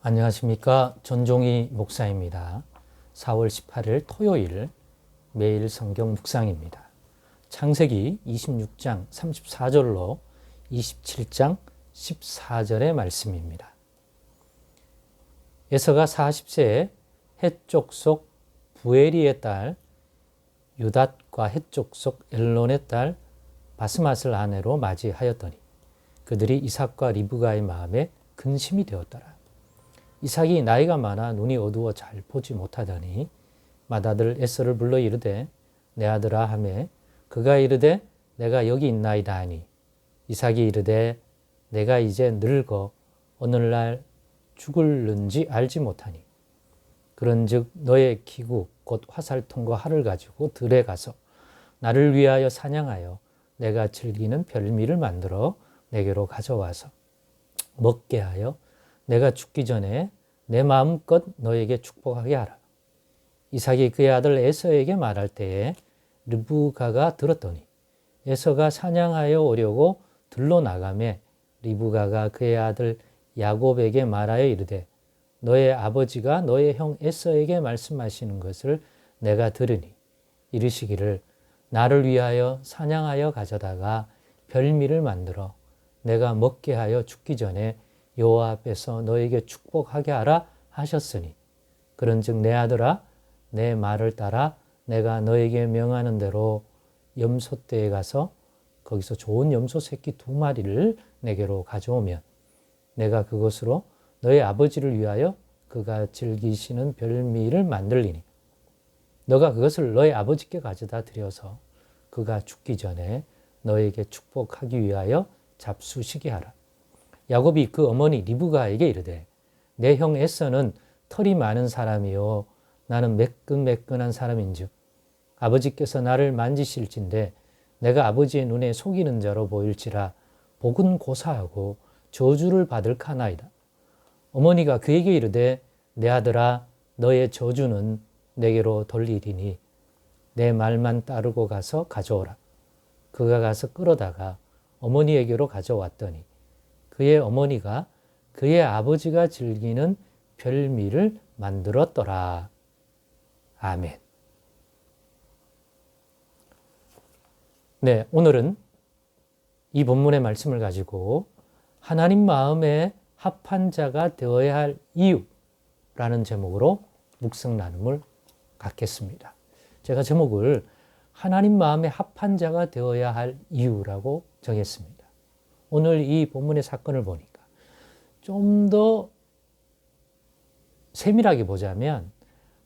안녕하십니까. 전종희 목사입니다. 4월 18일 토요일 매일 성경 묵상입니다. 창세기 26장 34절로 27장 14절의 말씀입니다. 에서가 40세에 헷족 속 부에리의 딸 유닷과 헷족 속 엘론의 딸 바스맛을 아내로 맞이하였더니 그들이 이삭과 리브가의 마음에 근심이 되었더라. 이삭이 나이가 많아 눈이 어두워 잘 보지 못하더니 맏아들 에서를 불러 이르되 내 아들아 하매 그가 이르되 내가 여기 있나이다 하니 이삭이 이르되 내가 이제 늙어 오늘날 죽을는지 알지 못하니 그런즉 너의 기구 곧 화살통과 활을 가지고 들에 가서 나를 위하여 사냥하여 내가 즐기는 별미를 만들어 내게로 가져와서 먹게 하여 내가 죽기 전에 내 마음껏 너에게 축복하게 하라. 이삭이 그의 아들 에서에게 말할 때에 르브가가 들었더니 에서가 사냥하여 오려고 들로 나가매 리브가가 그의 아들 야곱에게 말하여 이르되 너의 아버지가 너의 형 에서에게 말씀하시는 것을 내가 들으니 이르시기를 나를 위하여 사냥하여 가져다가 별미를 만들어 내가 먹게 하여 죽기 전에 여호와 앞에서 너에게 축복하게 하라 하셨으니 그런즉 내 아들아 내 말을 따라 내가 너에게 명하는 대로 염소떼에 가서 거기서 좋은 염소 새끼 2마리를 내게로 가져오면 내가 그것으로 너의 아버지를 위하여 그가 즐기시는 별미를 만들리니 너가 그것을 너의 아버지께 가져다 드려서 그가 죽기 전에 너에게 축복하기 위하여 잡수시게 하라. 야곱이 그 어머니 리브가에게 이르되 내 형 에서는 털이 많은 사람이요 나는 매끈매끈한 사람인즉 아버지께서 나를 만지실진데 내가 아버지의 눈에 속이는 자로 보일지라 복은 고사하고 저주를 받을카나이다. 어머니가 그에게 이르되 내 아들아 너의 저주는 내게로 돌리리니 내 말만 따르고 가서 가져오라. 그가 가서 끌어다가 어머니에게로 가져왔더니 그의 어머니가 그의 아버지가 즐기는 별미를 만들었더라. 아멘. 네, 오늘은 이 본문의 말씀을 가지고 하나님 마음에 합한 자가 되어야 할 이유라는 제목으로 묵상 나눔을 갖겠습니다. 제가 제목을 하나님 마음에 합한 자가 되어야 할 이유라고 정했습니다. 오늘 이 본문의 사건을 보니까 좀 더 세밀하게 보자면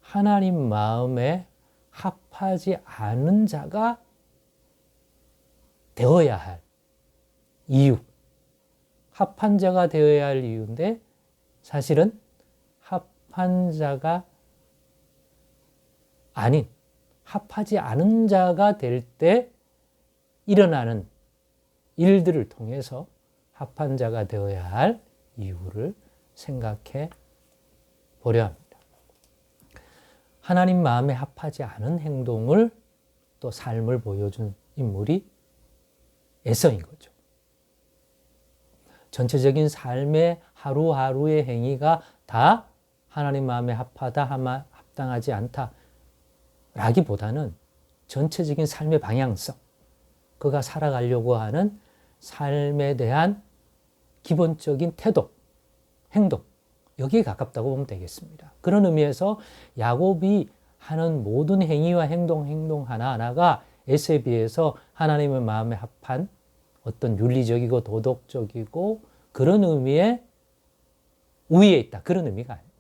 하나님 마음에 합하지 않은 자가 되어야 할 이유, 합한 자가 되어야 할 이유인데 사실은 합한 자가 아닌 합하지 않은 자가 될 때 일어나는 일들을 통해서 합한 자가 되어야 할 이유를 생각해 보려 합니다. 하나님 마음에 합하지 않은 행동을 또 삶을 보여준 인물이 에서인 거죠. 전체적인 삶의 하루하루의 행위가 다 하나님 마음에 합당하지 않다 라기보다는 전체적인 삶의 방향성, 그가 살아가려고 하는 삶에 대한 기본적인 태도, 행동, 여기에 가깝다고 보면 되겠습니다. 그런 의미에서 야곱이 하는 모든 행위와 행동 하나하나가 에서에 비해서 하나님의 마음에 합한 어떤 윤리적이고 도덕적이고 그런 의미의 우위에 있다. 그런 의미가 아닙니다.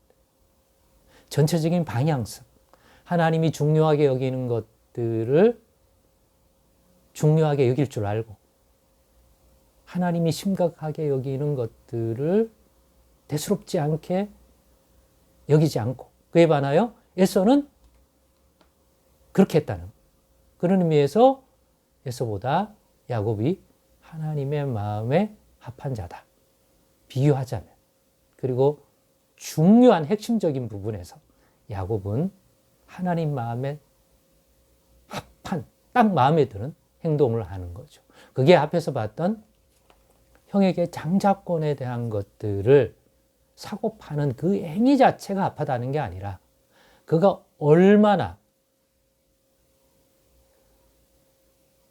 전체적인 방향성, 하나님이 중요하게 여기는 것들을 중요하게 여길 줄 알고 하나님이 심각하게 여기는 것들을 대수롭지 않게 여기지 않고 그에 반하여 에서는 그렇게 했다는 그런 의미에서 에서보다 야곱이 하나님의 마음에 합한 자다. 비교하자면. 그리고 중요한 핵심적인 부분에서 야곱은 하나님 마음에 합한 딱 마음에 드는 행동을 하는 거죠. 그게 앞에서 봤던 형에게 장자권에 대한 것들을 사고 파는 그 행위 자체가 아파다는 게 아니라 그가 얼마나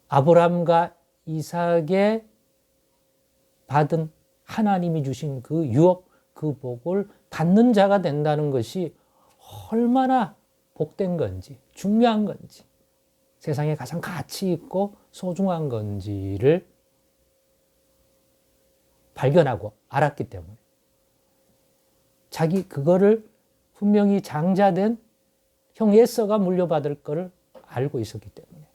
아브라함과 이삭에 받은 하나님이 주신 그 유업, 그 복을 받는 자가 된다는 것이 얼마나 복된 건지, 중요한 건지, 세상에 가장 가치 있고 소중한 건지를 발견하고 알았기 때문에 자기 그거를 분명히 장자된 형 에서가 물려받을 것을 알고 있었기 때문에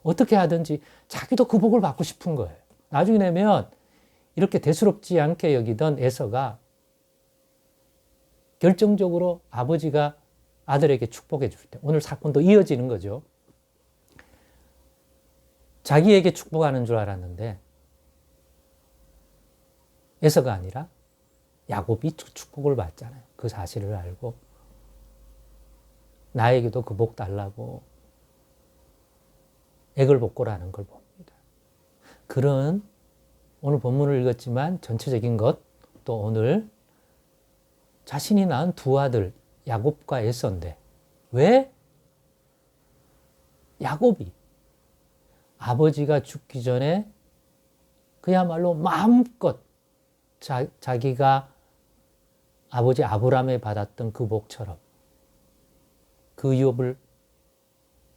어떻게 하든지 자기도 그 복을 받고 싶은 거예요. 나중에 되면 이렇게 대수롭지 않게 여기던 에서가 결정적으로 아버지가 아들에게 축복해 줄 때, 오늘 사건도 이어지는 거죠. 자기에게 축복하는 줄 알았는데 에서가 아니라 야곱이 축복을 받잖아요. 그 사실을 알고 나에게도 그 복 달라고 애걸복걸하는 걸 봅니다. 그런 오늘 본문을 읽었지만 전체적인 것, 또 오늘 자신이 낳은 두 아들 야곱과 에서인데 왜 야곱이 아버지가 죽기 전에 그야말로 마음껏 자기가 아버지 아브라함에 받았던 그 복처럼 그 유업을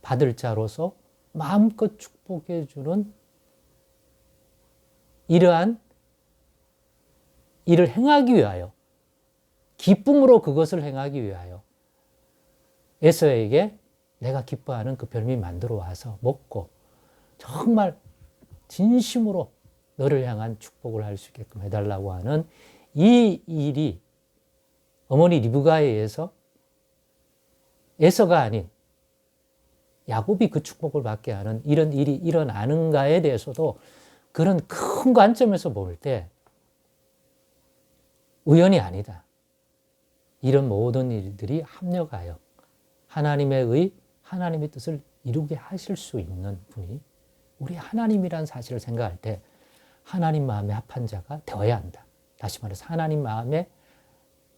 받을 자로서 마음껏 축복해 주는 이러한 일을 행하기 위하여, 기쁨으로 그것을 행하기 위하여 에서에게 내가 기뻐하는 그 별미 만들어 와서 먹고 정말 진심으로 너를 향한 축복을 할 수 있게끔 해달라고 하는 이 일이 어머니 리브가에 의해서 에서가 아닌 야곱이 그 축복을 받게 하는 이런 일이 일어나는가에 대해서도 그런 큰 관점에서 볼 때 우연이 아니다. 이런 모든 일들이 합력하여 하나님의 뜻을 이루게 하실 수 있는 분이 우리 하나님이라는 사실을 생각할 때 하나님 마음에 합한 자가 되어야 한다. 다시 말해서 하나님 마음에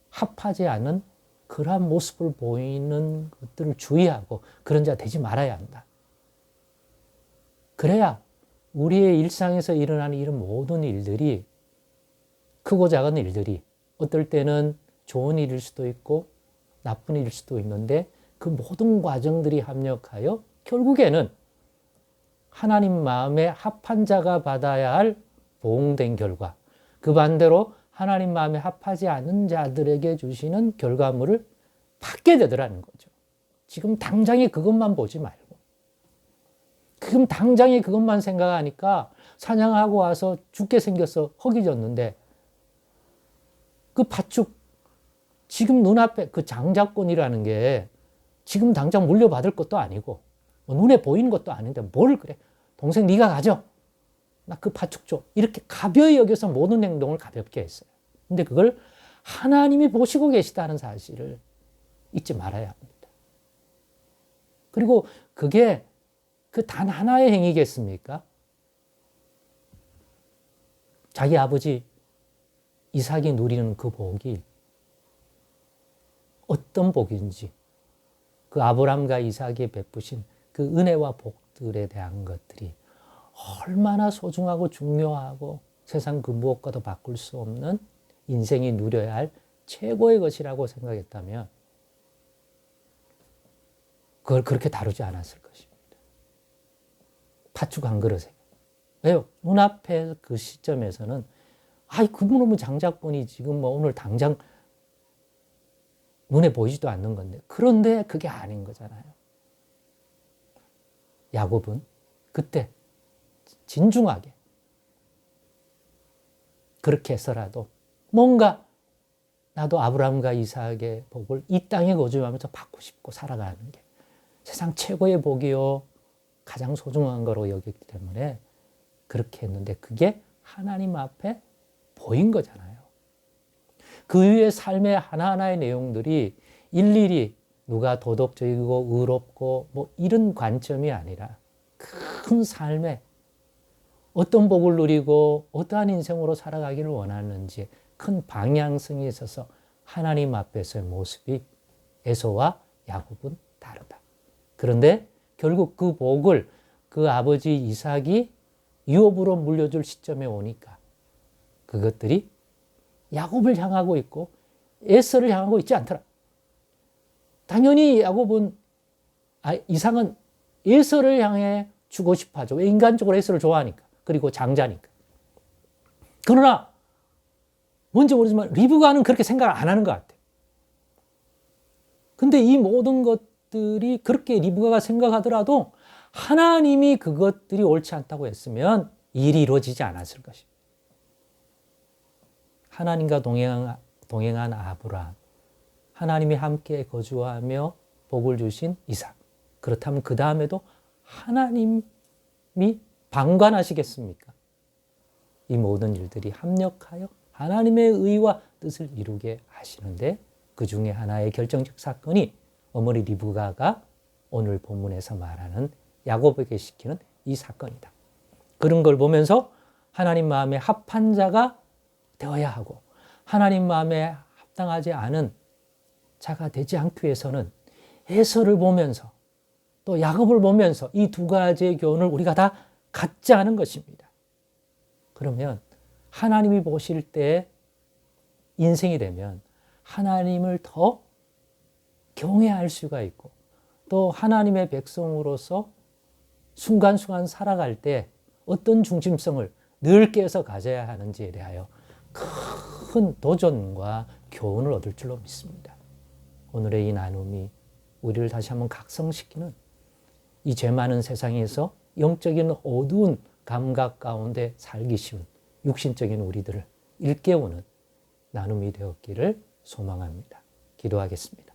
합하지 않은 그러한 모습을 보이는 것들을 주의하고 그런 자 되지 말아야 한다. 그래야 우리의 일상에서 일어나는 이런 모든 일들이, 크고 작은 일들이 어떨 때는 좋은 일일 수도 있고 나쁜 일일 수도 있는데 그 모든 과정들이 합력하여 결국에는 하나님 마음에 합한 자가 받아야 할 보응된 결과, 그 반대로 하나님 마음에 합하지 않은 자들에게 주시는 결과물을 받게 되더라는 거죠. 지금 당장에 그것만 보지 말고, 지금 당장에 그것만 생각하니까 사냥하고 와서 죽게 생겨서 허기졌는데 그 팥죽, 지금 눈앞에 그 장자권이라는 게 지금 당장 물려받을 것도 아니고 눈에 보이는 것도 아닌데 뭘 그래? 동생 네가 가져. 나 그 팥죽 줘. 이렇게 가벼이 여겨서 모든 행동을 가볍게 했어요. 근데 그걸 하나님이 보시고 계시다는 사실을 잊지 말아야 합니다. 그리고 그게 그 단 하나의 행위겠습니까? 자기 아버지 이삭이 누리는 그 복이 어떤 복인지, 그 아브라함과 이삭이 베푸신 그 은혜와 복들에 대한 것들이 얼마나 소중하고 중요하고 세상 그 무엇과도 바꿀 수 없는 인생이 누려야 할 최고의 것이라고 생각했다면 그걸 그렇게 다루지 않았을 것입니다. 팥죽 한 그릇에. 왜요? 눈앞에 그 시점에서는 그놈은 장자권이 지금 뭐 오늘 당장 눈에 보이지도 않는 건데, 그런데 그게 아닌 거잖아요. 야곱은 그때 진중하게 그렇게 해서라도 뭔가 나도 아브라함과 이삭의 복을 이 땅에 거주하면서 받고 싶고 살아가는 게 세상 최고의 복이요 가장 소중한 거로 여겼기 때문에 그렇게 했는데 그게 하나님 앞에 보인 거잖아요. 그 위에 삶의 하나하나의 내용들이 일일이 누가 도덕적이고 의롭고 뭐 이런 관점이 아니라 큰 삶에 어떤 복을 누리고 어떠한 인생으로 살아가기를 원하는지 큰 방향성이 있어서 하나님 앞에서의 모습이 에서와 야곱은 다르다. 그런데 결국 그 복을 그 아버지 이삭이 유업으로 물려줄 시점에 오니까 그것들이 야곱을 향하고 있고 에서를 향하고 있지 않더라. 당연히 이삭은 에서를 향해 주고 싶어 하죠. 왜? 인간적으로 에서를 좋아하니까. 그리고 장자니까. 그러나 뭔지 모르지만 리브가는 그렇게 생각을 안 하는 것 같아요. 근데 이 모든 것들이 그렇게 리브가가 생각하더라도 하나님이 그것들이 옳지 않다고 했으면 일이 이루어지지 않았을 것입니다. 하나님과 동행한 아브라함, 하나님이 함께 거주하며 복을 주신 이삭. 그렇다면 그 다음에도 하나님이 방관하시겠습니까? 이 모든 일들이 합력하여 하나님의 의와 뜻을 이루게 하시는데 그 중에 하나의 결정적 사건이 어머니 리브가가 오늘 본문에서 말하는 야곱에게 시키는 이 사건이다. 그런 걸 보면서 하나님 마음에 합한 자가 되어야 하고 하나님 마음에 합당하지 않은 자가 되지 않기 위해서는 에서를 보면서 또 야곱을 보면서 이 두 가지의 교훈을 우리가 다 갖지 않은 것입니다. 그러면 하나님이 보실 때 인생이 되면 하나님을 더 경외할 수가 있고 또 하나님의 백성으로서 순간순간 살아갈 때 어떤 중심성을 늘 깨서 가져야 하는지에 대하여 큰 도전과 교훈을 얻을 줄로 믿습니다. 오늘의 이 나눔이 우리를 다시 한번 각성시키는 이 죄 많은 세상에서 영적인 어두운 감각 가운데 살기 쉬운 육신적인 우리들을 일깨우는 나눔이 되었기를 소망합니다. 기도하겠습니다.